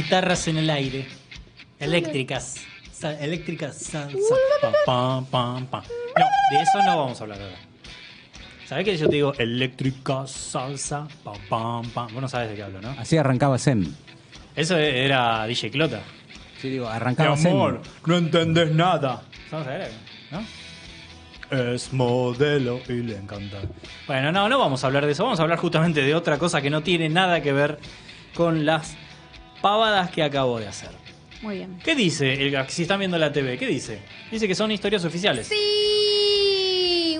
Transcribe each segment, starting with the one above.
Guitarras en el aire. Eléctricas. Eléctricas salsa. Pam, pam, pam. No, de eso no vamos a hablar ahora. ¿Sabés que yo te digo eléctrica salsa? Pam, pam, pam. Vos no sabés de qué hablo, ¿no? Así arrancaba Zen. Eso era DJ Clota. Sí, digo, arrancaba Mi Zen. amor, no entendés nada. Vamos a ver, ¿no? Es modelo y le encanta. Bueno, no vamos a hablar de eso. Vamos a hablar justamente de otra cosa que no tiene nada que ver con las pavadas que acabo de hacer. Muy bien. ¿Qué dice? Si están viendo la TV, ¿qué dice? Dice que son historias oficiales. Sí.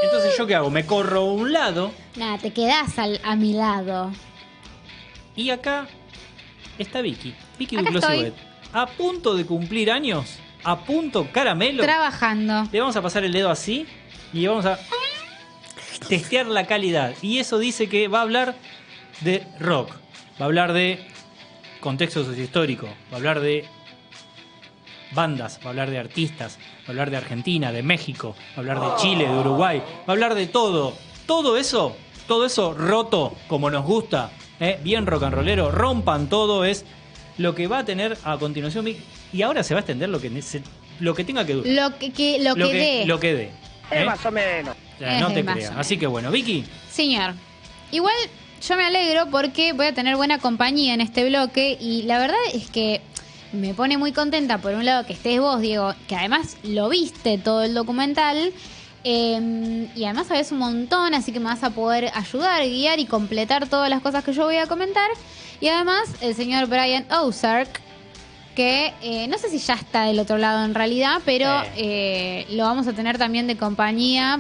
Entonces, ¿yo qué hago? Me corro a un lado Nada, te quedás a mi lado. y acá está Vicky. Vicky Acá Duclos estoy. Iboet. A punto de cumplir años. A punto, caramelo. Trabajando. Le vamos a pasar el dedo así y vamos a testear la calidad. Y eso dice que va a hablar de rock, va a hablar de contexto sociohistórico, va a hablar de bandas, va a hablar de artistas, va a hablar de Argentina, de México, va a hablar de Chile, de Uruguay, va a hablar de todo. Todo eso roto como nos gusta, bien rock and rollero, rompan todo, es lo que va a tener a continuación. Y ahora se va a extender lo que tenga que durar. Lo que dé. Más o menos. No te Más o creas. menos. Así que bueno, Vicky. Señor. Igual yo me alegro porque voy a tener buena compañía en este bloque y la verdad es que me pone muy contenta por un lado que estés vos, Diego, que además lo viste todo el documental y además sabés un montón, así que me vas a poder ayudar, guiar y completar todas las cosas que yo voy a comentar. Y además el señor Brian Ozark, que no sé si ya está del otro lado en realidad, pero lo vamos a tener también de compañía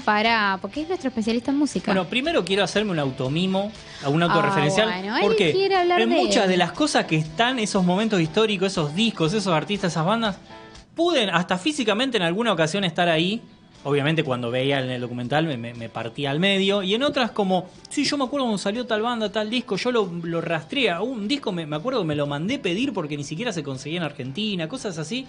porque es nuestro especialista en música. Bueno, primero quiero hacerme un automimo, un autorreferencial. Bueno, él porque quiere hablar en de muchas él. de las cosas que están, esos momentos históricos, esos discos, esos artistas, esas bandas, pude hasta físicamente en alguna ocasión estar ahí. Obviamente cuando veía en el documental me partía al medio. Y en otras como, sí, yo me acuerdo cuando salió tal banda, tal disco, yo lo rastreé. Un disco me acuerdo que me lo mandé pedir porque ni siquiera se conseguía en Argentina, cosas así.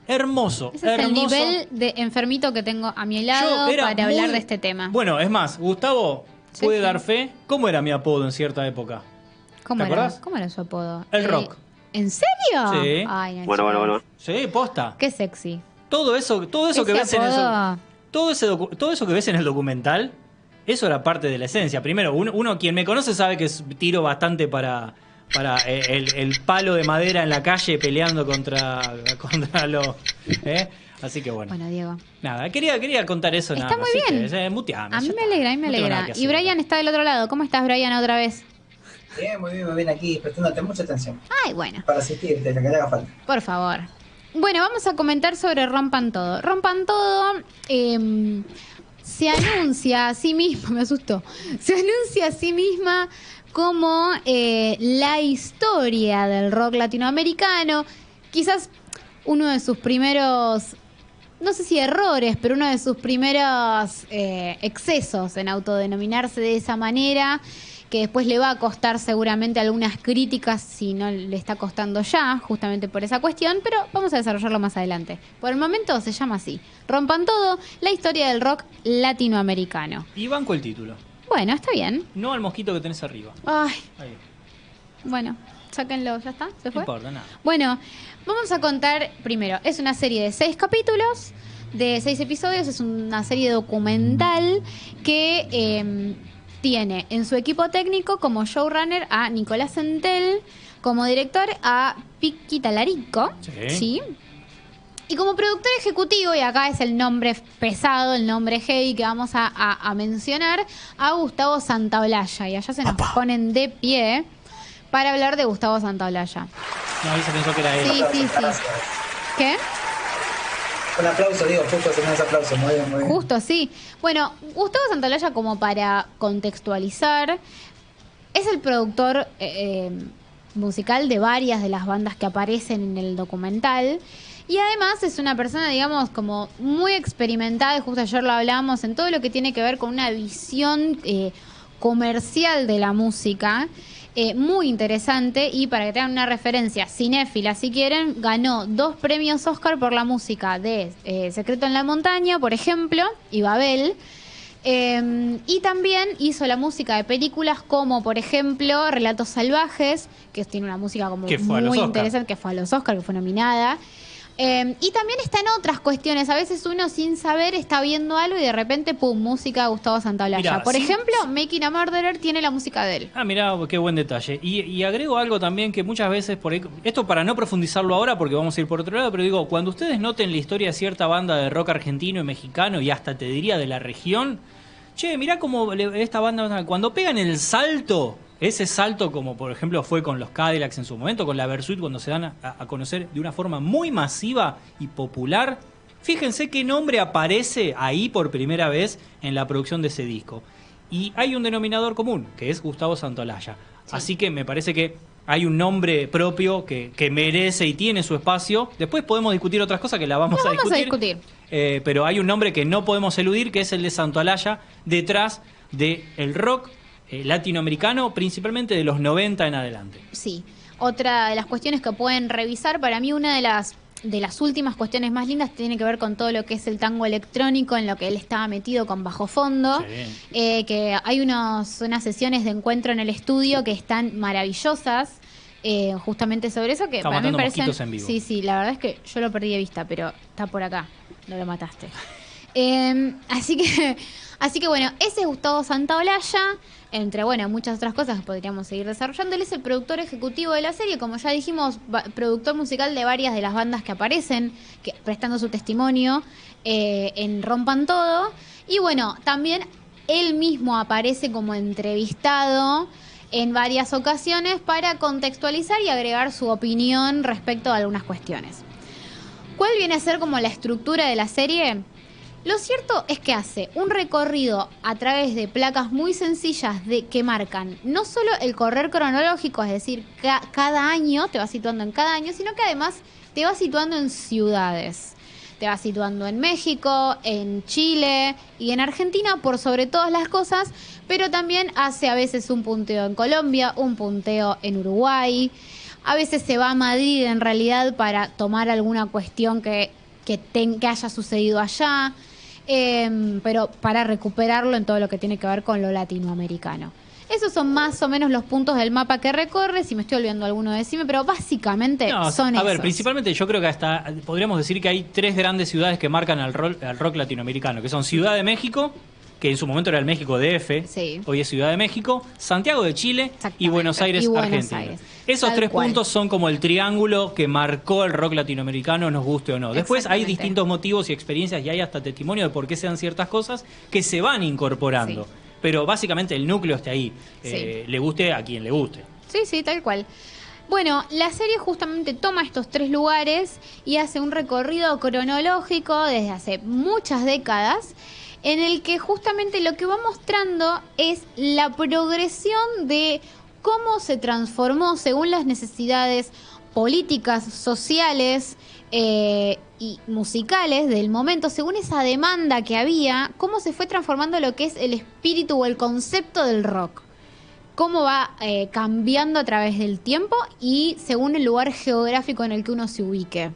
Hermoso, Ese hermoso. es el nivel de enfermito que tengo a mi lado Yo era para hablar muy- de este tema. Bueno, es más, Gustavo Sí, puede sí. dar fe. ¿Cómo era mi apodo en cierta época? ¿Cómo ¿te era? acordás? ¿Cómo era su apodo? El rock. ¿En serio? Sí. Ay, no, Bueno. chicos. Sí, posta. Qué sexy. Todo eso que ves en eso, todo eso que ves en el documental, eso era parte de la esencia. Primero, uno quien me conoce sabe que tiro bastante para el palo de madera en la calle peleando contra los. Así que bueno. Bueno, Diego. Nada, quería contar eso. Está nada más. muy Así bien. que, muteame, A mí ya me está. alegra, a mí me No tengo nada alegra. que Y hacer. Brian está del otro lado. ¿Cómo estás, Brian, otra vez? Bien, muy bien aquí, prestándote mucha atención. Ay, bueno. Para asistirte, lo que te haga falta. Por favor. Bueno, vamos a comentar sobre Rompan Todo. Rompan Todo se anuncia a sí misma, me asustó, se anuncia a sí misma como la historia del rock latinoamericano. Quizás uno de sus primeros, no sé si errores, pero uno de sus primeros excesos en autodenominarse de esa manera, que después le va a costar seguramente algunas críticas si no le está costando ya, justamente por esa cuestión, pero vamos a desarrollarlo más adelante. Por el momento se llama así, Rompan Todo, la historia del rock latinoamericano. Y banco el título. Bueno, está bien. No al mosquito que tenés arriba. Ay, Ahí. bueno, sáquenlo, ¿ya está? ¿Se No fue? importa, nada. Bueno, vamos a contar primero, es una serie de 6 capítulos, de 6 episodios, es una serie documental que tiene en su equipo técnico como showrunner a Nicolás Entel, como director a Piqui Talarico, Sí. y como productor ejecutivo, y acá es el nombre pesado, el nombre heavy que vamos a mencionar, a Gustavo Santaolalla, y allá se nos ponen de pie para hablar de Gustavo Santaolalla. No, ahí se pensó que era él. Sí. ¿Qué? Un aplauso, digo, justo haciendo ese aplauso. Muy bien, muy bien. Justo, sí. Bueno, Gustavo Santaolalla, como para contextualizar, es el productor musical de varias de las bandas que aparecen en el documental. Y además es una persona, digamos, como muy experimentada, y justo ayer lo hablábamos, en todo lo que tiene que ver con una visión comercial de la música. Muy interesante, y para que tengan una referencia cinéfila, si quieren, ganó 2 premios Oscar por la música de Secreto en la Montaña, por ejemplo, y Babel, Y también hizo la música de películas como, por ejemplo, Relatos Salvajes, que tiene una música como Que fue a los muy Oscar. interesante, que fue a los Oscar, que fue nominada. Y también está en otras cuestiones. A veces uno sin saber está viendo algo y de repente, pum, música de Gustavo Santaolalla. Mirá, Por sí, ejemplo, Making a Murderer tiene la música de él. Ah, mirá, qué buen detalle. Y agrego algo también que muchas veces, por ahí, esto para no profundizarlo ahora porque vamos a ir por otro lado, pero digo, cuando ustedes noten la historia de cierta banda de rock argentino y mexicano y hasta te diría de la región, che, mirá cómo esta banda, cuando pegan el salto, ese salto como por ejemplo fue con los Cadillacs en su momento, con la Versuit, cuando se dan a conocer de una forma muy masiva y popular, fíjense qué nombre aparece ahí por primera vez en la producción de ese disco. Y hay un denominador común, que es Gustavo Santaolalla. Sí. Así que me parece que hay un nombre propio que merece y tiene su espacio. Después podemos discutir otras cosas que la vamos a discutir. Pero hay un nombre que no podemos eludir, que es el de Santaolalla, detrás del rock latinoamericano, principalmente de los 90 en adelante. Sí. Otra de las cuestiones que pueden revisar, para mí una de las últimas cuestiones más lindas tiene que ver con todo lo que es el tango electrónico, en lo que él estaba metido con Bajo Fondo. Sí. Que hay unas sesiones de encuentro en el estudio que están maravillosas, justamente sobre eso, que Está para mí me matando parecen... mosquitos en vivo. Sí, la verdad es que yo lo perdí de vista, pero está por acá, no lo mataste. Así que bueno, ese es Gustavo Santaolalla, entre muchas otras cosas que podríamos seguir desarrollando. Él es el productor ejecutivo de la serie, como ya dijimos, productor musical de varias de las bandas que aparecen, prestando su testimonio en Rompan Todo. Y bueno, también él mismo aparece como entrevistado en varias ocasiones para contextualizar y agregar su opinión respecto a algunas cuestiones. ¿Cuál viene a ser como la estructura de la serie? Lo cierto es que hace un recorrido a través de placas muy sencillas que marcan no solo el correr cronológico, es decir, cada año, te va situando en cada año, sino que además te va situando en ciudades. Te va situando en México, en Chile y en Argentina por sobre todas las cosas, pero también hace a veces un punteo en Colombia, un punteo en Uruguay. A veces se va a Madrid en realidad para tomar alguna cuestión que haya sucedido allá. Pero para recuperarlo en todo lo que tiene que ver con lo latinoamericano. Esos son más o menos los puntos del mapa que recorre. Si me estoy olvidando alguno, decime, pero básicamente son esos. A ver, principalmente yo creo que hasta podríamos decir que hay tres grandes ciudades que marcan al rock latinoamericano, que son Ciudad de México, que en su momento era el México DF, Sí. hoy es Ciudad de México, Santiago de Chile y Exactamente. Buenos Aires, Y Buenos Argentina. Aires. Esos Tal tres cual. puntos son como el triángulo que marcó el rock latinoamericano, nos guste o no. Después hay Exactamente. distintos motivos y experiencias y hay hasta testimonio de por qué se dan ciertas cosas que se van incorporando. Sí. Pero básicamente el núcleo está ahí, Sí. le guste a quien le guste. Sí, tal cual. Bueno, la serie justamente toma estos tres lugares y hace un recorrido cronológico desde hace muchas décadas, en el que justamente lo que va mostrando es la progresión de cómo se transformó según las necesidades políticas, sociales y musicales del momento, según esa demanda que había, cómo se fue transformando lo que es el espíritu o el concepto del rock. Cómo va cambiando a través del tiempo y según el lugar geográfico en el que uno se ubique.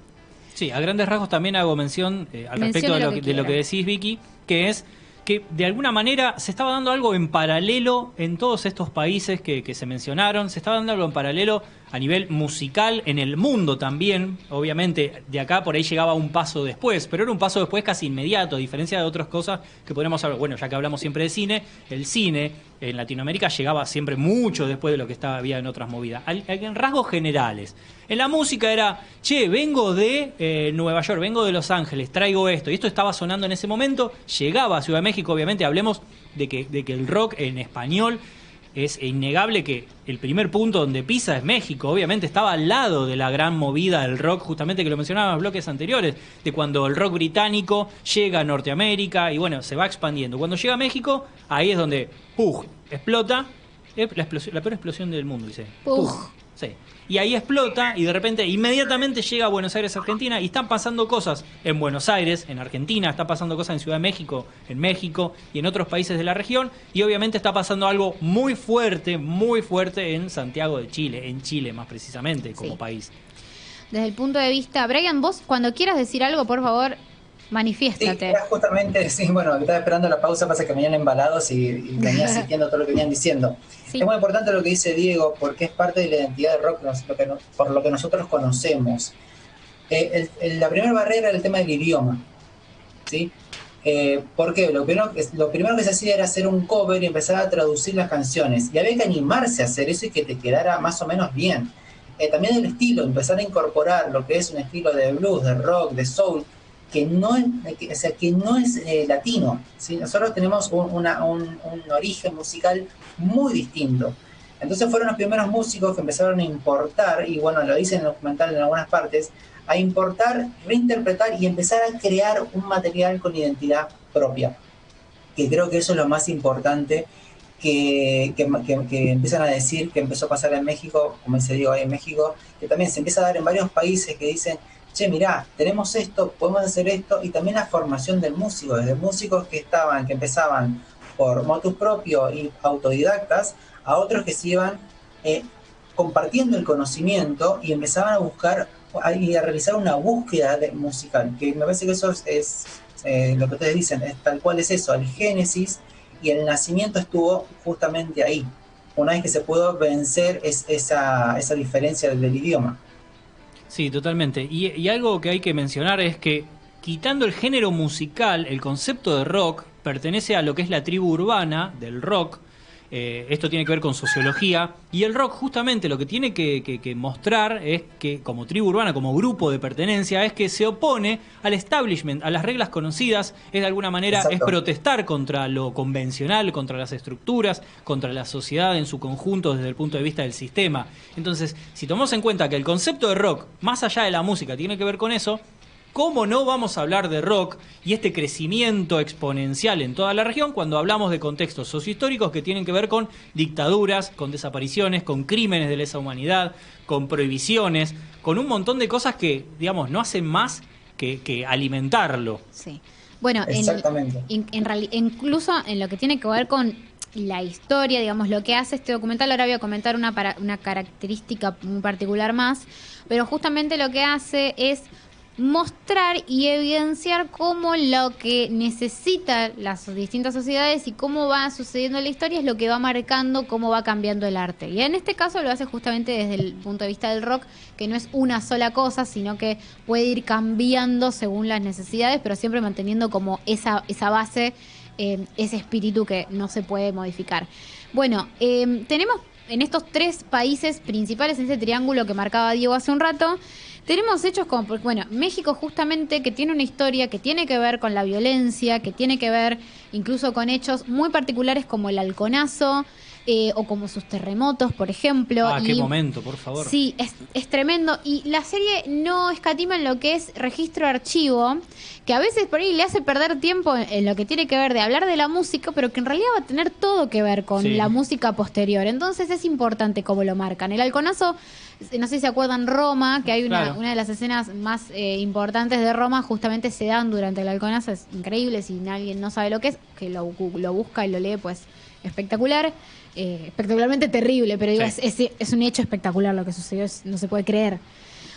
Sí, a grandes rasgos también hago mención al respecto de lo que quiera. decís, Vicky, que es que de alguna manera se estaba dando algo en paralelo en todos estos países que se mencionaron, se estaba dando algo en paralelo a nivel musical en el mundo también, obviamente de acá por ahí llegaba un paso después, pero era un paso después casi inmediato, a diferencia de otras cosas que podríamos hablar, bueno, ya que hablamos siempre de cine, el cine en Latinoamérica llegaba siempre mucho después de lo que había en otras movidas, en rasgos generales. En la música era, che, vengo de Nueva York, vengo de Los Ángeles, traigo esto. Y esto estaba sonando en ese momento, llegaba a Ciudad de México, obviamente hablemos de que el rock en español es innegable que el primer punto donde pisa es México. Obviamente estaba al lado de la gran movida del rock, justamente que lo mencionaba en los bloques anteriores, de cuando el rock británico llega a Norteamérica y bueno, se va expandiendo. Cuando llega a México, ahí es donde, explota, la peor explosión del mundo, dice. Sí. Y ahí explota y de repente inmediatamente llega a Buenos Aires, Argentina, y están pasando cosas en Buenos Aires, en Argentina, está pasando cosas en Ciudad de México, en México y en otros países de la región, y obviamente está pasando algo muy fuerte en Santiago de Chile, en Chile más precisamente como país. Desde el punto de vista, Brian, vos cuando quieras decir algo, por favor, Manifiéstate. era justamente, sí, bueno, estaba esperando la pausa, pasa que venían embalados y venía sintiendo todo lo que venían diciendo. Sí. Es muy importante lo que dice Diego, porque es parte de la identidad del rock, por lo que nosotros conocemos. La primera barrera era el tema del idioma, ¿sí? ¿Por qué? Lo primero que se hacía era hacer un cover y empezar a traducir las canciones. Y había que animarse a hacer eso y que te quedara más o menos bien. También el estilo, empezar a incorporar lo que es un estilo de blues, de rock, de soul, que no es latino, ¿sí? Nosotros tenemos un origen musical muy distinto. Entonces fueron los primeros músicos que empezaron a importar, y bueno, lo dicen en el documental en algunas partes, a importar, reinterpretar y empezar a crear un material con identidad propia. Que creo que eso es lo más importante que empiezan a decir, que empezó a pasar en México, como se digo ahí en México, que también se empieza a dar en varios países que dicen, che, mirá, tenemos esto, podemos hacer esto, y también la formación del músico, desde músicos que empezaban por motus propio y autodidactas, a otros que se iban compartiendo el conocimiento y empezaban a buscar y a realizar una búsqueda musical, que me parece que eso es lo que ustedes dicen, es tal cual es eso, el génesis y el nacimiento estuvo justamente ahí, una vez que se pudo vencer esa diferencia del idioma. Sí, totalmente. Y algo que hay que mencionar es que, quitando el género musical, el concepto de rock pertenece a lo que es la tribu urbana del rock. Esto tiene que ver con sociología. Y el rock justamente lo que tiene que mostrar es que, como tribu urbana, como grupo de pertenencia, es que se opone al establishment, a las reglas conocidas. Es de alguna manera, es protestar contra lo convencional, contra las estructuras, contra la sociedad en su conjunto desde el punto de vista del sistema. Entonces, si tomamos en cuenta que el concepto de rock, más allá de la música, tiene que ver con eso, ¿cómo no vamos a hablar de rock y este crecimiento exponencial en toda la región cuando hablamos de contextos sociohistóricos que tienen que ver con dictaduras, con desapariciones, con crímenes de lesa humanidad, con prohibiciones, con un montón de cosas que, digamos, no hacen más que alimentarlo? Sí. Bueno, incluso en lo que tiene que ver con la historia, digamos, lo que hace este documental, ahora voy a comentar una característica muy particular más, pero justamente lo que hace es mostrar y evidenciar cómo lo que necesitan las distintas sociedades y cómo va sucediendo la historia es lo que va marcando cómo va cambiando el arte. Y en este caso lo hace justamente desde el punto de vista del rock, que no es una sola cosa, sino que puede ir cambiando según las necesidades, pero siempre manteniendo como esa base, ese espíritu que no se puede modificar. Bueno, tenemos en estos tres países principales, en ese triángulo que marcaba Diego hace un rato, tenemos hechos como, bueno, México justamente, que tiene una historia que tiene que ver con la violencia, que tiene que ver incluso con hechos muy particulares como el halconazo, o como sus terremotos, por ejemplo. Ah, qué momento, por favor. Sí, es tremendo. Y la serie no escatima en lo que es registro archivo, que a veces por ahí le hace perder tiempo en lo que tiene que ver de hablar de la música, pero que en realidad va a tener todo que ver con la música posterior. Entonces es importante cómo lo marcan. El halconazo, no sé si se acuerdan, Roma, que hay una de las escenas más importantes de Roma, justamente se dan durante el halconazo. Es increíble, si alguien no sabe lo que es, que lo busca y lo lee, pues espectacular. Espectacularmente terrible, pero digo, es un hecho espectacular lo que sucedió, no se puede creer.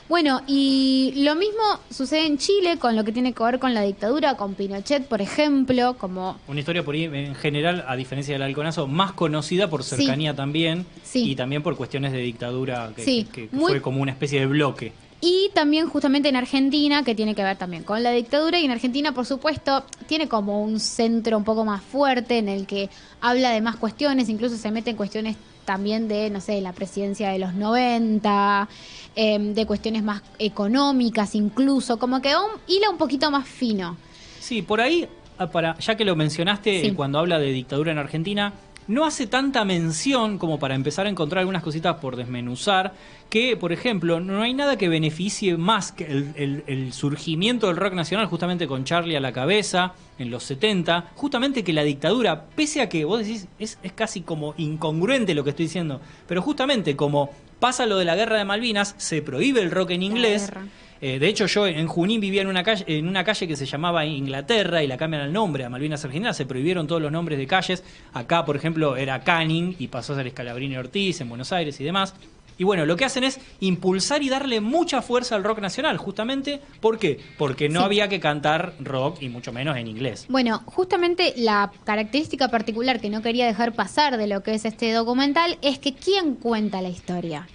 Bueno, y lo mismo sucede en Chile con lo que tiene que ver con la dictadura, con Pinochet, por ejemplo, como... Una historia por ahí, en general, a diferencia del halconazo, más conocida por cercanía también, y también por cuestiones de dictadura, que fue como una especie de bloque. Y también justamente en Argentina, que tiene que ver también con la dictadura, y en Argentina, por supuesto, tiene como un centro un poco más fuerte en el que habla de más cuestiones, incluso se mete en cuestiones también de, no sé, la presidencia de los 90, de cuestiones más económicas incluso, como que hila un poquito más fino. Sí, por ahí, ya que lo mencionaste, cuando habla de dictadura en Argentina, no hace tanta mención como para empezar a encontrar algunas cositas por desmenuzar, que, por ejemplo, no hay nada que beneficie más que el surgimiento del rock nacional, justamente con Charlie a la cabeza, en los 70, justamente que la dictadura, pese a que vos decís, es casi como incongruente lo que estoy diciendo, pero justamente como pasa lo de la guerra de Malvinas, se prohíbe el rock en inglés. De hecho, yo en Junín vivía en una calle que se llamaba Inglaterra y la cambian el nombre a Malvinas Argentinas. Se prohibieron todos los nombres de calles. Acá, por ejemplo, era Canning y pasó a ser Scalabrini Ortiz en Buenos Aires y demás. Y bueno, lo que hacen es impulsar y darle mucha fuerza al rock nacional, justamente. ¿Por qué? Porque no había que cantar rock, y mucho menos en inglés. Bueno, justamente la característica particular que no quería dejar pasar de lo que es este documental es que ¿quién cuenta la historia?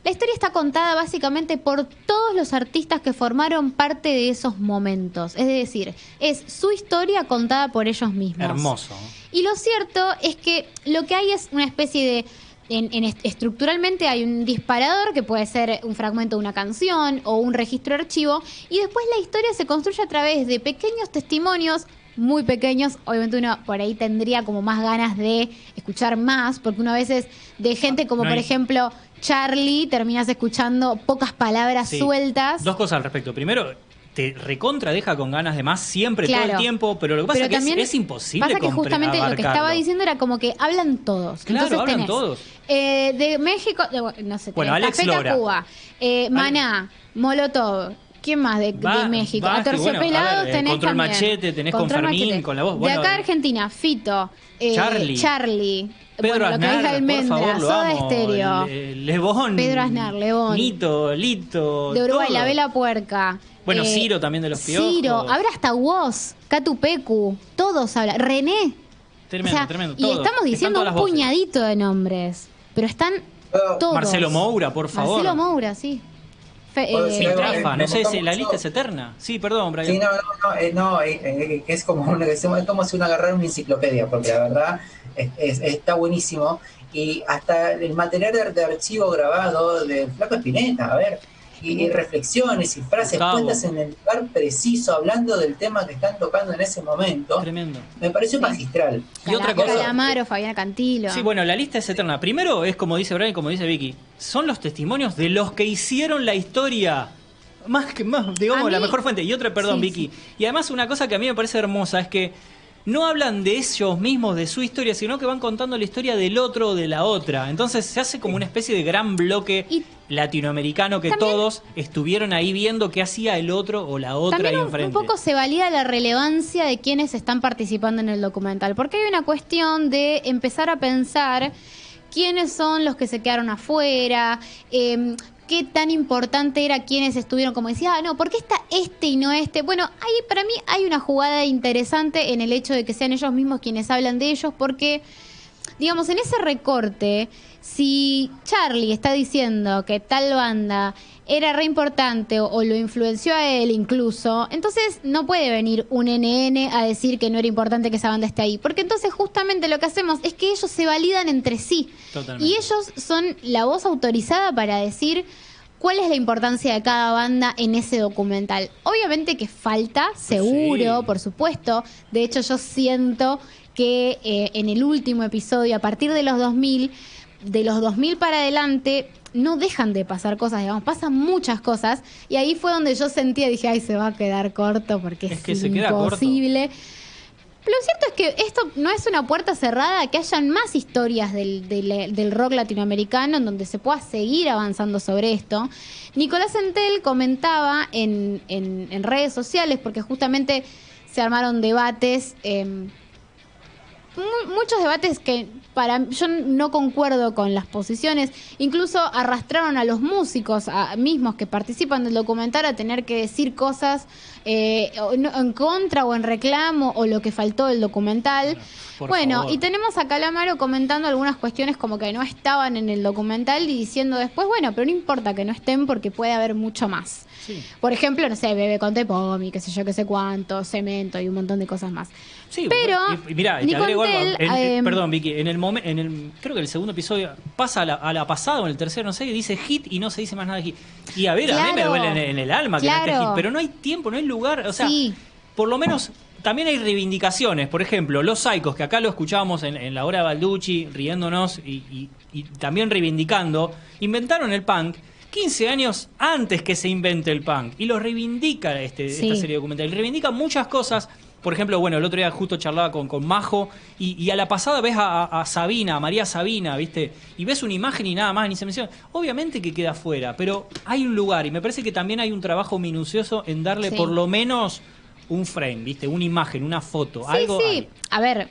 La historia está contada básicamente por todos los artistas que formaron parte de esos momentos. Es decir, es su historia contada por ellos mismos. Hermoso. Y lo cierto es que lo que hay es una especie de... estructuralmente hay un disparador que puede ser un fragmento de una canción o un registro de archivo, y después la historia se construye a través de pequeños testimonios muy pequeños. Obviamente uno por ahí tendría como más ganas de escuchar más, porque uno a veces de gente como por ejemplo Charlie terminas escuchando pocas palabras sueltas. Dos cosas al respecto. Primero, te recontra deja con ganas de más siempre, todo el tiempo, pero lo que pasa es que es imposible. Pasa que justamente lo que estaba diciendo era como que hablan todos. Claro, entonces hablan tenés, todos. De México, no sé, bueno, tenés Alex Lora, Cuba, Maná, Molotov. ¿Quién más de México? Aterciopelados tenés Control también. Machete, tenés Control con Fermín, Machete. con la voz. De acá Argentina, Fito, Charlie. Pedro Aznar, Almendra, por favor, Soda amo. Stereo. Lebón. Pedro Aznar, Lebón. Nito, Lito. De Uruguay, todo. La Vela Puerca. Bueno, Ciro también de los Piojos. Ciro, habrá hasta Woz, Catu Pecu, todos hablan. René. Tremendo, O sea, tremendo. Y Todo. estamos diciendo Están un todas las voces. puñadito de nombres, pero están todos. Marcelo Moura, por favor. Marcelo Moura, sí. Sí, Trafa, no sé, gustó la mucho. lista es eterna. Sí, perdón, Brian. Sí, es como es como si uno agarrara una enciclopedia, porque la verdad está buenísimo. Y hasta el material de archivo grabado de Flaco Espineta, a ver, y reflexiones y frases Gustavo. puestas en el lugar preciso, hablando del tema que están tocando en ese momento. Tremendo. Me pareció magistral. Y otra cosa. Calamaro, Fabiana Cantilo. Sí, bueno, la lista es eterna. Primero es como dice Brian y como dice Vicky, son los testimonios de los que hicieron la historia. Más, digamos, la mejor fuente. Y otra, perdón, Sí, Vicky. Y además una cosa que a mí me parece hermosa es que no hablan de ellos mismos, de su historia, sino que van contando la historia del otro o de la otra. Entonces se hace como una especie de gran bloque Y latinoamericano que también todos estuvieron ahí viendo qué hacía el otro o la otra también ahí un enfrente. poco se valida la relevancia de quienes están participando en el documental, porque hay una cuestión de empezar a pensar quiénes son los que se quedaron afuera, qué tan importante era quienes estuvieron, como decía, no, ¿por qué está este y no este? Bueno, ahí para mí hay una jugada interesante en el hecho de que sean ellos mismos quienes hablan de ellos, porque, digamos, en ese recorte, si Charlie está diciendo que tal banda era re importante o lo influenció a él incluso, entonces no puede venir un NN a decir que no era importante que esa banda esté ahí, porque entonces justamente lo que hacemos es que ellos se validan entre sí. Totalmente. Y ellos son la voz autorizada para decir cuál es la importancia de cada banda en ese documental. Obviamente que falta, seguro, Sí. por supuesto. De hecho, yo siento que en el último episodio, a partir de los 2000 para adelante, no dejan de pasar cosas, digamos, pasan muchas cosas. Y ahí fue donde yo sentía, dije, ay, se va a quedar corto porque es que se queda corto. imposible. Lo cierto es que esto no es una puerta cerrada, que hayan más historias del rock latinoamericano en donde se pueda seguir avanzando sobre esto. Nicolás Entel comentaba en redes sociales, porque justamente se armaron debates, muchos debates que yo no concuerdo con las posiciones, incluso arrastraron a los músicos mismos que participan del documental a tener que decir cosas en contra o en reclamo o lo que faltó del documental. Por Bueno, favor. y tenemos a Calamaro comentando algunas cuestiones como que no estaban en el documental y diciendo después, bueno, pero no importa que no estén porque puede haber mucho más. Sí. Por ejemplo, no sé, Bebe con Tepomi, qué sé yo, qué sé cuánto, Cemento y un montón de cosas más. Sí, Pero y mirá, te Nico agrego algo. Entel, Perdón, Vicky, creo que el segundo episodio pasa a la pasada o en el tercero, no sé, y dice hit y no se dice más nada de hit. Y a ver, a mí me Claro. duele en el alma que no esté Claro. hit, pero no hay tiempo, no hay lugar, o sea, Sí. por lo menos también hay reivindicaciones. Por ejemplo, Los Psychos, que acá lo escuchábamos en la hora de Balducci, riéndonos y también reivindicando, inventaron el punk 15 años antes que se invente el punk. Y lo reivindica Sí. esta serie documental. Y reivindica muchas cosas. Por ejemplo, bueno, el otro día justo charlaba con Majo y a la pasada ves a Sabina, a María Sabina, ¿viste? Y ves una imagen y nada más, ni se menciona. Obviamente que queda fuera, pero hay un lugar y me parece que también hay un trabajo minucioso en darle Sí. por lo menos un frame, ¿viste? Una imagen, una foto, Sí, algo. sí. hay. A ver,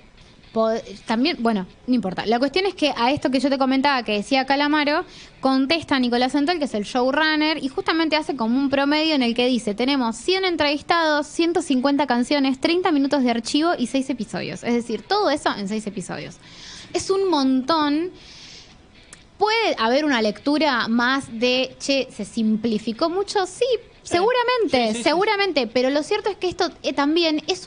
también, bueno, no importa. La cuestión es que a esto que yo te comentaba, que decía Calamaro, contesta Nicolás Centel, que es el showrunner, y justamente hace como un promedio en el que dice, tenemos 100 entrevistados, 150 canciones, 30 minutos de archivo y 6 episodios. Es decir, todo eso en 6 episodios. Es un montón. ¿Puede haber una lectura más de, che, se simplificó mucho? Sí, seguramente, Sí. seguramente. Pero lo cierto es que esto también es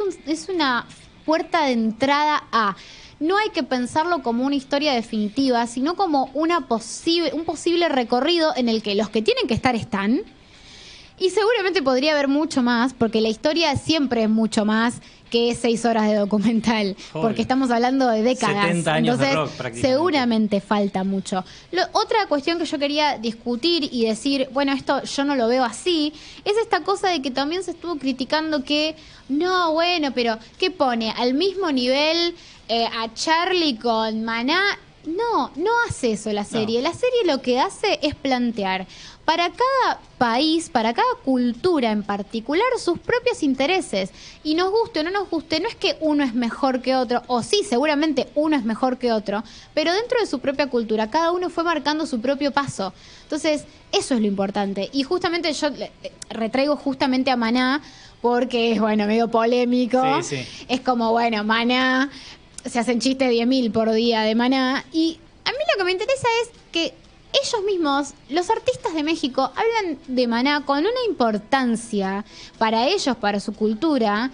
una puerta de entrada a... No hay que pensarlo como una historia definitiva, sino como un posible recorrido en el que los que tienen que estar están. Y seguramente podría haber mucho más, porque la historia siempre es mucho más que 6 horas de documental, Joder. porque estamos hablando de décadas. 70 años de Entonces, rock, prácticamente. seguramente falta mucho. Otra cuestión que yo quería discutir y decir, bueno, esto yo no lo veo así, es esta cosa de que también se estuvo criticando que, no, bueno, pero ¿qué pone? Al mismo nivel a Charlie con Maná. No hace eso la serie. No. La serie lo que hace es plantear para cada país, para cada cultura en particular, sus propios intereses. Y nos guste o no nos guste, no es que uno es mejor que otro, o sí, seguramente uno es mejor que otro, pero dentro de su propia cultura, cada uno fue marcando su propio paso. Entonces, eso es lo importante. Y justamente yo retraigo justamente a Maná, porque es, bueno, medio polémico. Sí. Es como, bueno, Maná, se hacen chistes 10.000 por día de Maná. Y a mí lo que me interesa es que ellos mismos, los artistas de México, hablan de Maná con una importancia para ellos, para su cultura,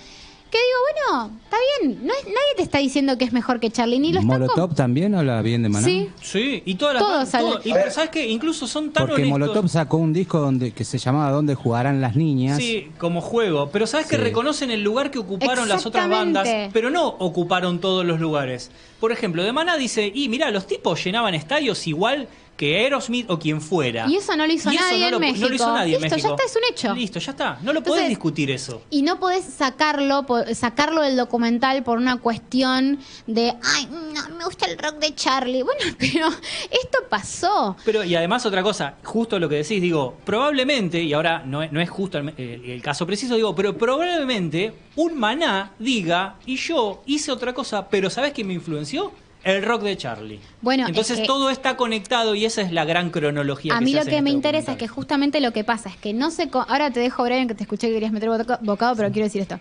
que digo, bueno, está bien, nadie te está diciendo que es mejor que Charlie, ni lo están ¿Molotov también habla bien de Maná? Sí, Sí, y todas Todos las hablan. y pero ¿sabes qué? Incluso son tan Porque honestos. Molotov sacó un disco que se llamaba ¿Dónde jugarán las niñas? Sí, como juego. Pero sabes que Sí. reconocen el lugar que ocuparon las otras bandas, Exactamente. pero no ocuparon todos los lugares. Por ejemplo, de Maná dice, y mirá, los tipos llenaban estadios igual que Aerosmith o quien fuera. Y eso no lo hizo Y eso nadie en no lo México. hizo nadie en Listo, México. ya está, es un hecho. Listo, ya está. No lo Entonces, podés discutir eso. Y no podés sacarlo del documental por una cuestión de, ay, no, me gusta el rock de Charlie. Bueno, pero esto pasó. Pero, y además otra cosa, justo lo que decís, digo, probablemente, y ahora no es justo el caso preciso, digo, pero probablemente un Maná diga, y yo hice otra cosa, pero ¿sabés quién me influenció? El rock de Charlie. Bueno, entonces es que todo está conectado y esa es la gran cronología. A mí se lo hace que en me este interesa es que documental. justamente lo que pasa es que no sé... Ahora te dejo, Brian, que te escuché que querías meter bocado, pero quiero decir esto.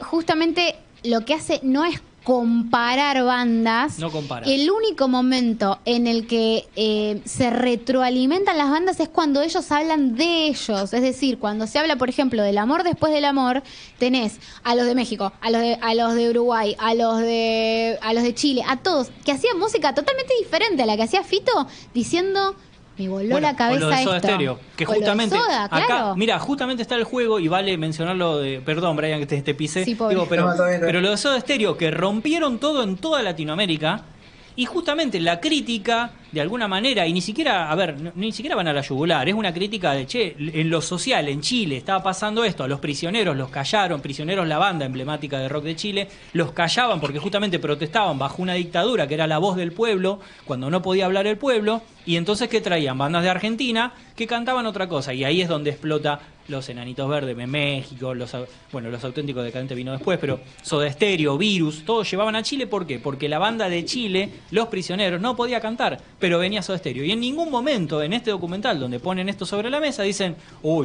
Justamente lo que hace no es comparar bandas. No compara. El único momento en el que se retroalimentan las bandas es cuando ellos hablan de ellos. Es decir, cuando se habla, por ejemplo, del amor después del amor, tenés a los de México, a los de Uruguay, a los de Chile, a todos, que hacían música totalmente diferente a la que hacía Fito, diciendo... Me voló Bueno, la cabeza o lo de Soda esto. Stereo, que O lo de justamente Soda, acá, claro. mira, justamente está el juego y vale mencionarlo de, perdón, Brian, que te pisé. Sí, pobre. pero, No, está bien, está bien. pero lo de Soda Stereo, que rompieron todo en toda Latinoamérica, y justamente la crítica, de alguna manera, y ni siquiera, a ver, ni siquiera van a la yugular, es una crítica de, che, en lo social, en Chile, estaba pasando esto, a los prisioneros los callaron, Prisioneros, la banda emblemática de rock de Chile, los callaban porque justamente protestaban bajo una dictadura que era la voz del pueblo, cuando no podía hablar el pueblo, y entonces, ¿qué traían? Bandas de Argentina que cantaban otra cosa, y ahí es donde explota los Enanitos Verdes de México, los Auténticos Decadentes vino después, pero Soda Stereo, Virus, todos llevaban a Chile, ¿por qué? Porque la banda de Chile, Los Prisioneros, no podía cantar, pero venía Soda Stereo. Y en ningún momento en este documental donde ponen esto sobre la mesa dicen,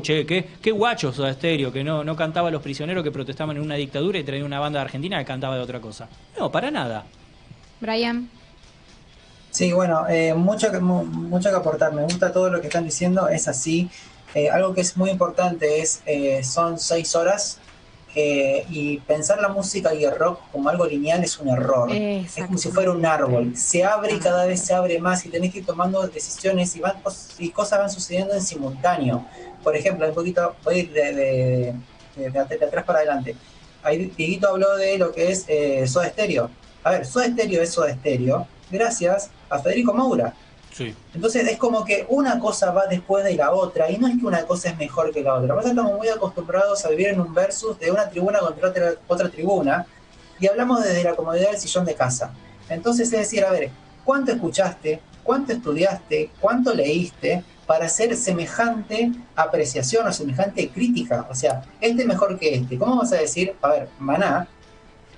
che, qué guacho Soda Stereo, que no cantaba Los Prisioneros que protestaban en una dictadura y traían una banda de Argentina que cantaba de otra cosa. No, para nada. Brian. Sí, bueno, mucho que aportar. Me gusta todo lo que están diciendo, es así. Algo que es muy importante es, son 6 horas y pensar la música y el rock como algo lineal es un error. Es como si fuera un árbol. Se abre y cada vez se abre más y tenés que ir tomando decisiones y cosas van sucediendo en simultáneo. Por ejemplo, un poquito, voy a ir de atrás para adelante. Ahí Dieguito habló de lo que es Soda Stereo. A ver, Soda Stereo es Soda Stereo gracias a Federico Moura. Sí. Entonces es como que una cosa va después de la otra y no es que una cosa es mejor que la otra. Nosotros estamos muy acostumbrados a vivir en un versus de una tribuna contra otra tribuna y hablamos desde la comodidad del sillón de casa. Entonces es decir, a ver, ¿cuánto escuchaste? ¿Cuánto estudiaste? ¿Cuánto leíste para hacer semejante apreciación o semejante crítica? O sea, este es mejor que este. ¿Cómo vas a decir, a ver, Maná,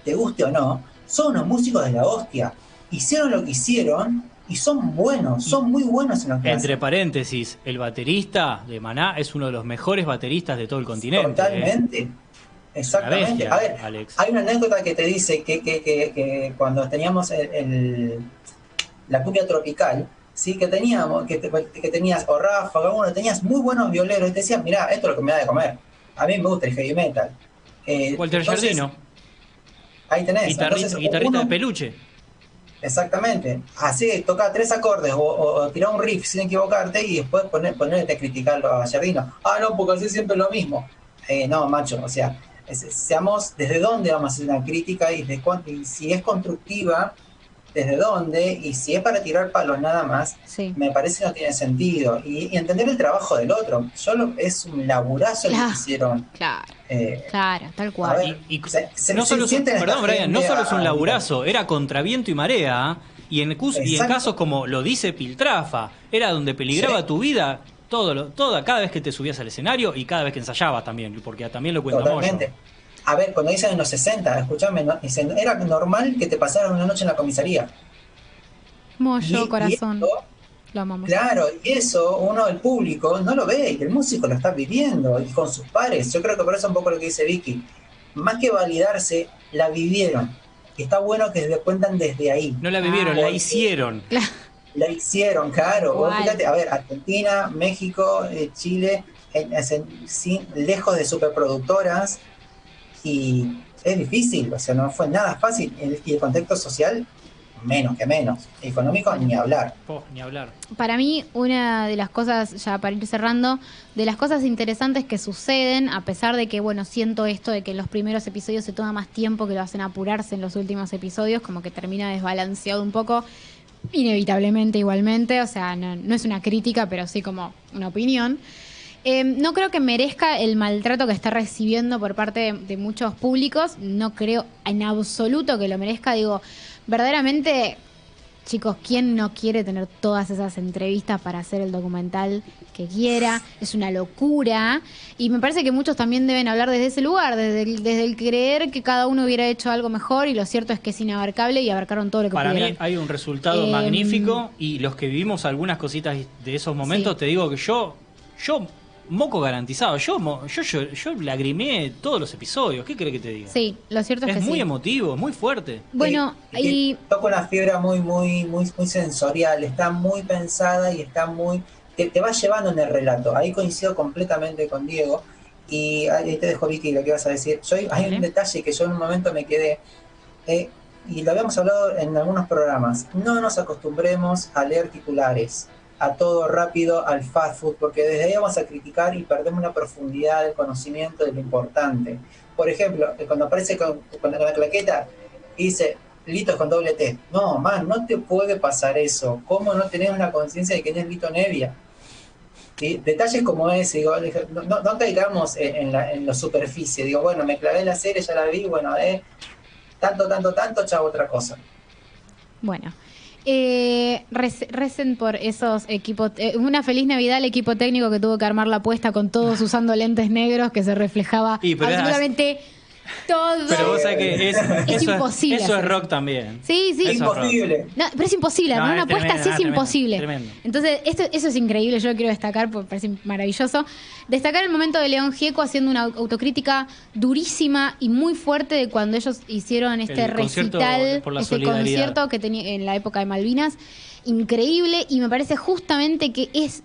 te guste o no, son unos músicos de la hostia. Hicieron lo que hicieron y son buenos, son muy buenos en lo que Entre hacen. paréntesis, el baterista de Maná es uno de los mejores bateristas de todo el continente. Totalmente. Exactamente. Una bestia, A ver, Alex. hay una anécdota que te dice que cuando teníamos la cumbia tropical, ¿sí? Que teníamos, que tenías o Ráfaga, uno, tenías muy buenos violeros y te decían, mirá, esto es lo que me da de comer. A mí me gusta el heavy metal. Walter Entonces, Giardino, ahí tenés. guitarrista Uno- de peluche. Exactamente. Así, toca 3 acordes o tirar un riff sin equivocarte y después ponerte a criticarlo a Giardino. Ah, no, porque así siempre es lo mismo. No, macho, o sea, seamos desde dónde vamos a hacer una crítica y si es constructiva, desde dónde, y si es para tirar palos nada más, Sí. me parece que no tiene sentido. Y entender el trabajo del otro. Es un laburazo el Claro. que hicieron. Claro, Eh, claro, tal a cual. ver, Y no solo perdón, Brian, no solo es un laburazo, era contra viento y marea, y en casos como lo dice Piltrafa, era donde peligraba Sí. tu vida cada vez que te subías al escenario y cada vez que ensayabas también, porque también lo cuenta Totalmente. Moyo. A ver, cuando dicen en los 60, escuchame, dicen, era normal que te pasaran una noche en la comisaría. Moyo, Y corazón. esto, Lo amamos. claro, y eso uno, el público, no lo ve, y el músico lo está viviendo, y con sus pares. Yo creo que por eso un poco lo que dice Vicky. Más que validarse, la vivieron. Y está bueno que se cuentan desde ahí. No la vivieron, Ah, la porque hicieron. Claro. La hicieron, claro. Vos Igual. fíjate, a ver, Argentina, México, Chile, lejos de superproductoras, y es difícil, o sea, no fue nada fácil. Y el contexto social, menos que menos. Económico, ni hablar. Ni hablar. Para mí, una de las cosas, ya para ir cerrando, de las cosas interesantes que suceden, a pesar de que, bueno, siento esto de que en los primeros episodios se toma más tiempo, que lo hacen apurarse en los últimos episodios, como que termina desbalanceado un poco, inevitablemente igualmente, o sea, no es una crítica, pero sí como una opinión. No creo que merezca el maltrato que está recibiendo por parte de muchos públicos, no creo en absoluto que lo merezca, digo, verdaderamente, chicos, ¿quién no quiere tener todas esas entrevistas para hacer el documental que quiera? Es una locura. Y me parece que muchos también deben hablar desde ese lugar, desde el creer que cada uno hubiera hecho algo mejor, y lo cierto es que es inabarcable y abarcaron todo lo que Para pudieron. mí hay un resultado magnífico, y los que vivimos algunas cositas de esos momentos, Sí. te digo que yo moco garantizado, yo lagrimé todos los episodios, ¿qué crees que te diga? Sí, lo cierto es Es que muy sí. emotivo, muy fuerte. Bueno, y toca una fibra muy sensorial, está muy pensada y está muy... Te va llevando en el relato. Ahí coincido completamente con Diego. Y ahí te dejo, Vicky, lo que vas a decir. Hay un detalle que yo en un momento me quedé, y lo habíamos hablado en algunos programas. No nos acostumbremos a leer titulares, a todo rápido, al fast food, porque desde ahí vamos a criticar y perdemos la profundidad del conocimiento de lo importante. Por ejemplo, cuando aparece con la claqueta y dice Lito con doble T. No, man, no te puede pasar eso. ¿Cómo no tenés una conciencia de quién es Lito Nevia? ¿Sí? Detalles como ese, digo, no caigamos en la superficie. Digo, bueno, me clavé en la serie, ya la vi, bueno, tanto, chavo, otra cosa. bueno. Recen por esos equipos. Una feliz Navidad al equipo técnico que tuvo que armar la apuesta con todos usando lentes negros, que se reflejaba Pero absolutamente todo. Pero vos sabés que Es imposible eso es hacer rock también. Sí, sí. Es Eso es rock. imposible. No, pero es imposible, No, armar una es apuesta tremendo, así es tremendo, imposible. tremendo. Entonces, eso es increíble, yo lo quiero destacar porque me parece maravilloso. Destacar el momento de León Gieco haciendo una autocrítica durísima y muy fuerte de cuando ellos hicieron este El concierto recital, por la este solidaridad. concierto que tenía en la época de Malvinas. Increíble, y me parece justamente que es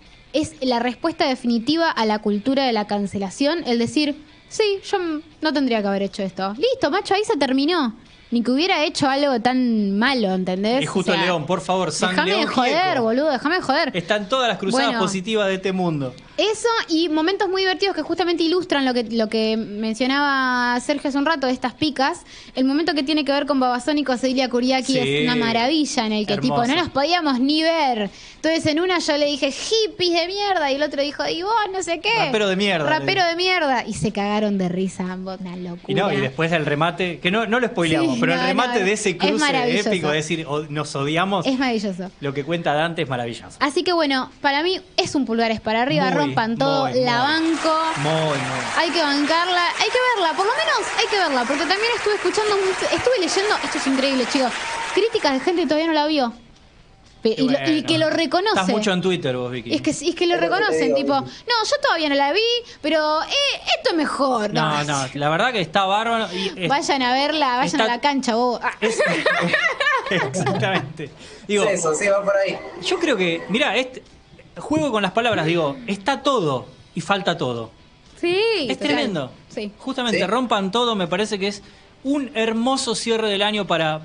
la respuesta definitiva a la cultura de la cancelación, el decir, sí, yo no tendría que haber hecho esto. Listo, macho, ahí se terminó. Ni que hubiera hecho algo tan malo, ¿entendés? Es justo O sea, León, por favor, San Déjame de León joder, Gieco. boludo, déjame de joder. Están todas las cruzadas Bueno. positivas de este mundo. Eso y momentos muy divertidos que justamente ilustran lo que mencionaba Sergio hace un rato de estas picas. El momento que tiene que ver con Babasónicos y Celia Kuriaki Sí. es una maravilla, en el que Hermoso. tipo no nos podíamos ni ver. Entonces en una yo le dije hippies de mierda y el otro dijo, y vos no sé qué. Rapero de mierda. Rapero de mierda. Y se cagaron de risa ambos, una locura. Y no, y después el remate, que no lo spoileamos, Sí, pero no, el remate no, de ese es cruce maravilloso. épico, es decir, nos odiamos, Es maravilloso. lo que cuenta Dante es maravilloso. Así que bueno, para mí es un pulgares para arriba. Muy Rompan Todo, la banco. Muy. Hay que bancarla, hay que verla, por lo menos hay que verla, porque también estuve escuchando, estuve leyendo, esto es increíble, chicos, críticas de gente que todavía no la vio. Y que lo reconoce. Estás mucho en Twitter vos, Vicky. Es que lo reconocen, tipo, no, yo todavía no la vi, pero esto es mejor. No, la verdad que está bárbaro. Vayan a verla, vayan a la cancha, vos. Exactamente. Digo, es eso, sí, va por ahí. yo creo que, mirá, juego con las palabras, digo, está todo y falta todo. Sí. Es tremendo. Sí. Justamente, Sí. Rompan Todo me parece que es un hermoso cierre del año para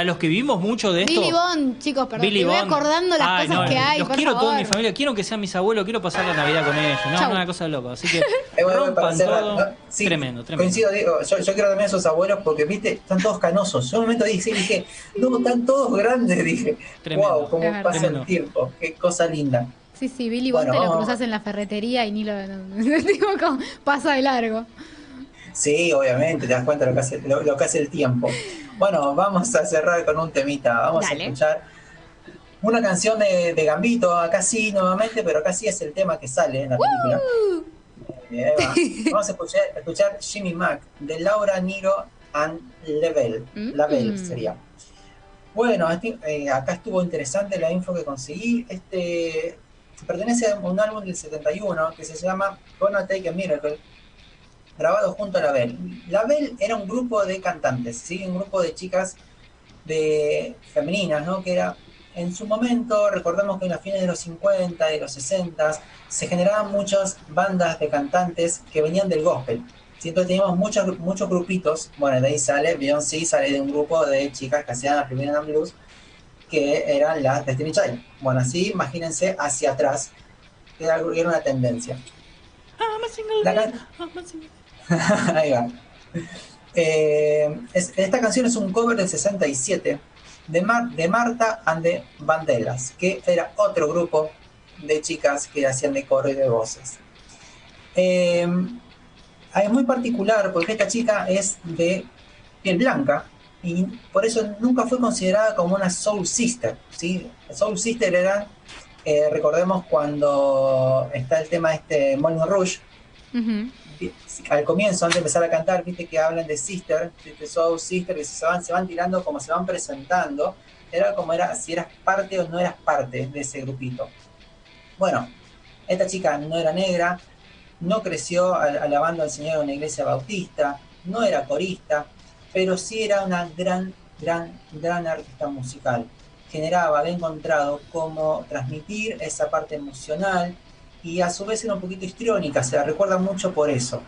los que vivimos mucho de esto. Billy Bond, chicos, perdón, Billy me voy Bond. acordando las Ay, cosas no, que hay, los por quiero favor. toda mi familia, quiero que sean mis abuelos, quiero pasar la Navidad con ellos. No, Chau. una cosa de loco. Así que Bueno, para Rompan cerrar, Todo, ¿no? Sí, tremendo. Coincido, digo, yo quiero también a esos abuelos porque, viste, están todos canosos. Yo en un momento dije, no, están todos grandes, dije. Tremendo. Wow, cómo Es verdad. pasa Tremendo. el tiempo, qué cosa linda. Sí, Billy Bond Bueno, te lo vamos. cruzas en la ferretería y ni lo... digo, como, pasa de largo. Sí, obviamente, te das cuenta lo que hace el tiempo. Bueno, vamos a cerrar con un temita. Vamos Dale. a escuchar una canción de Gambito, acá sí nuevamente, pero acá sí es el tema que sale en la película. Ahí va. Vamos a escuchar Jimmy Mac de Laura Nyro and Lavelle sería. Bueno, acá estuvo interesante la info que conseguí. Pertenece a un álbum del 71 que se llama Gonna Take a Miracle, grabado junto a Lavelle. Lavelle era un grupo de cantantes, ¿sí? Un grupo de chicas femeninas, ¿no? Que era, en su momento, recordemos que en los fines de los 50, de los 60, se generaban muchas bandas de cantantes que venían del gospel. ¿Sí? Entonces teníamos muchos grupitos. Bueno, de ahí Beyoncé sale de un grupo de chicas que hacían la primera en blues, que eran las Destiny Child. Bueno, así imagínense hacia atrás, que era una tendencia. Ahí va. Esta canción es un cover del 67 de Marta and the Vandellas, que era otro grupo de chicas que hacían de coro y de voces. Es muy particular porque esta chica es de piel blanca y por eso nunca fue considerada como una Soul Sister, ¿sí? Soul Sister eran, recordemos cuando está el tema Moulin Rouge. Al comienzo, antes de empezar a cantar, viste que hablan de sister, de soul sister, que se van tirando como se van presentando. Era como si eras parte o no eras parte de ese grupito. Bueno, esta chica no era negra, no creció alabando al Señor en una iglesia bautista, no era corista, pero sí era una gran artista musical. Había encontrado cómo transmitir esa parte emocional y a su vez era un poquito histriónica, se la recuerda mucho por eso.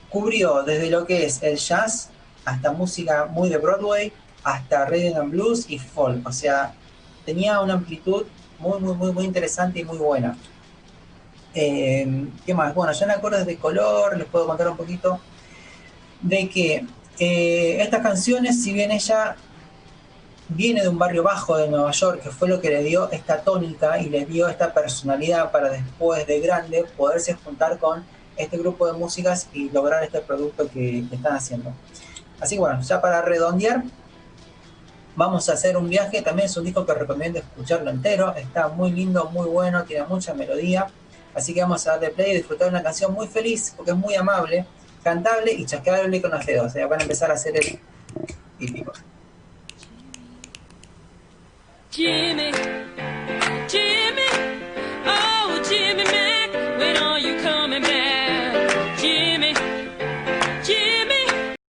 Cubrió desde lo que es el jazz hasta música muy de Broadway, hasta rhythm and blues y folk, o sea, tenía una amplitud muy interesante y muy buena. ¿Qué más? Bueno, ya en acordes de color les puedo contar un poquito de que estas canciones, si bien ella viene de un barrio bajo de Nueva York, que fue lo que le dio esta tónica y le dio esta personalidad para después de grande poderse juntar con este grupo de músicas y lograr este producto que están haciendo. Así que bueno, ya para redondear, vamos a hacer un viaje. También es un disco que recomiendo escucharlo entero, está muy lindo, muy bueno, tiene mucha melodía, así que vamos a darle play y disfrutar de una canción muy feliz porque es muy amable, cantable y chasqueable con los dedos. Van a empezar a hacer el típico. Jimmy